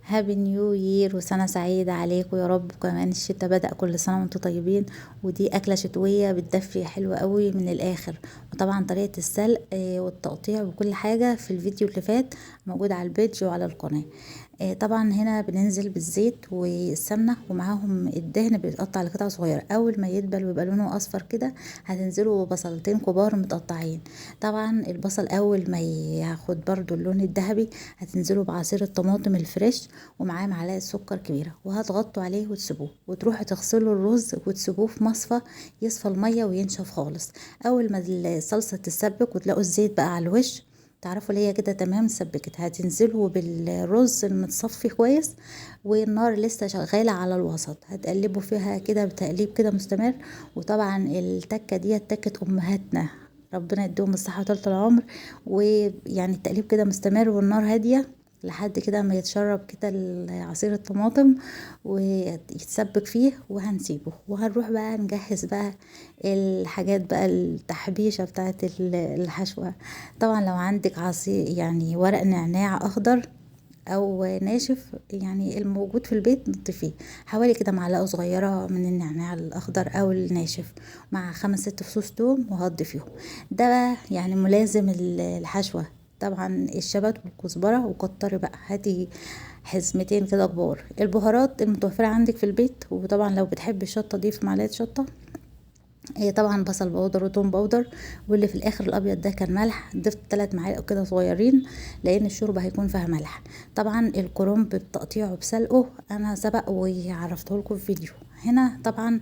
هابي نيو يير وسنة سعيدة عليكم يا رب. كمان الشتاء بدأ، كل سنة وانتم طيبين. ودي أكلة شتوية بتدفي حلوة قوي من الآخر. وطبعا طريقة السلق والتقطيع وكل حاجة في الفيديو اللي فات موجود على البيج وعلى القناة. طبعا هنا بننزل بالزيت والسمنة ومعاهم الدهن بيتقطع لقطع صغيرة. أول ما يدبل ويبقى لونه أصفر كده هتنزلوا بصلتين كبار متقطعين. طبعا البصل أول ما ياخد برضو اللون الذهبي هتنزلوا بعصير الطماطم الفريش ومعاه معلقة سكر كبيرة، وهتغطوا عليه وتسيبوه، وتروحوا تغسلوا الرز وتسيبوه في مصفى يصفى المية وينشف خالص. أول ما الصلصة تتسبك وتلاقوا الزيت بقى على الوش، تعرفوا اللي هي كده تمام سبكت، هتنزلوا بالرز المتصفي كويس والنار لسه شغالة على الوسط. هتقلبوا فيها كده بتقليب كده مستمر. وطبعا التكة دي تكة امهاتنا، ربنا يديهم الصحة وطولة العمر. ويعني التقليب كده مستمر والنار هادية لحد كده ما يتشرب كده عصير الطماطم ويتسبك فيه، وهنسيبه وهنروح بقى نجهز بقى الحاجات بقى التحبيشة بتاعت الحشوة. طبعا لو عندك عصير يعني ورق نعناع اخضر او ناشف، يعني الموجود في البيت نضيفيه حوالي كده معلقه صغيره من النعناع الاخضر او الناشف مع 5 6 فصوص توم وهتضيفيهم. ده بقى يعني ملازم الحشوه. طبعا الشبت والكزبره، وكتري بقى هاتي حزمتين كده كبار. البهارات المتوفره عندك في البيت، وطبعا لو بتحبي الشطه ضيف معلقه شطه. هي طبعا بصل بودر وتوم بودر، واللي في الاخر الابيض ده كان ملح. ضفت 3 معالق كده صغيرين لان الشوربه هيكون فيها ملح. طبعا الكرنب بتقطيعه بسلقه انا سبق وعرفته لكم في فيديو. هنا طبعا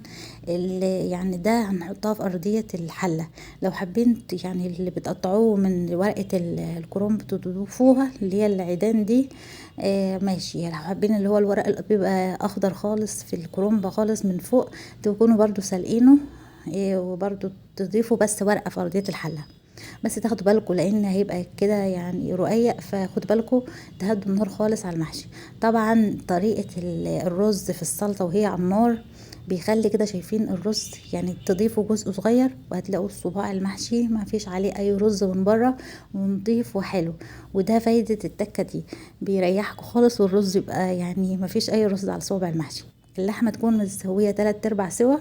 يعني ده هنحطها في ارضيه الحله. لو حابين يعني اللي بتقطعوه من ورقه الكرنب تضيفوها اللي هي العيدان دي، ماشي. لو حابين اللي هو الورق اللي بيبقى اخضر خالص في الكرنب خالص من فوق، تكونوا برضو سالقينه. وبرضو تضيفوا بس ورقة في أرضية الحلة. بس تاخدوا بالكم لان هيبقى كده يعني رقيق، فخدوا بالكم تهدوا النار خالص على المحشي. طبعا طريقة الرز في السلطة وهي على النار بيخلي كده، شايفين الرز يعني تضيفوا جزء صغير وهتلاقوا الصباع المحشي ما فيش عليه اي رز من بره ونضيف وحلو. وده فايدة التكة دي، بيريحكم خالص والرز يبقى يعني ما فيش اي رز على صوابع المحشي. اللحمة تكون متسوية 3/4 سوا،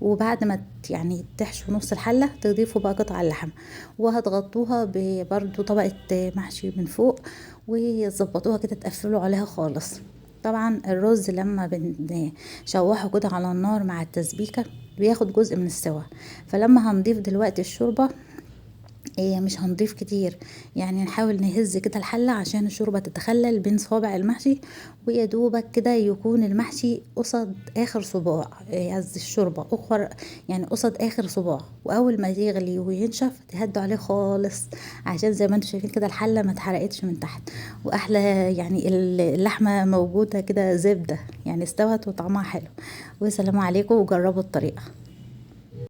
وبعد ما يعني تحشوا نص الحلة تضيفوا بقى قطع اللحم، وهتغطوها برضو طبقة محشي من فوق، وتظبطوها كده تقفلوا عليها خالص. طبعا الرز لما بنشوحه كده على النار مع التسبيكة بياخد جزء من السوا. فلما هنضيف دلوقتي الشوربة مش هنضيف كتير، يعني نحاول نهز كده الحلة عشان الشوربة تتخلل بين صوابع المحشي، ويا دوبك كده يكون المحشي قصد اخر صباع، قصدي الشوربة اخر يعني قصد اخر صباع. واول ما يغلي وينشف تهدوا عليه خالص عشان زي ما انتم شايفين كده الحلة ما اتحرقتش من تحت. واحلى يعني اللحمة موجودة كده زبدة، يعني استوت وطعمها حلو. والسلام عليكم وجربوا الطريقة.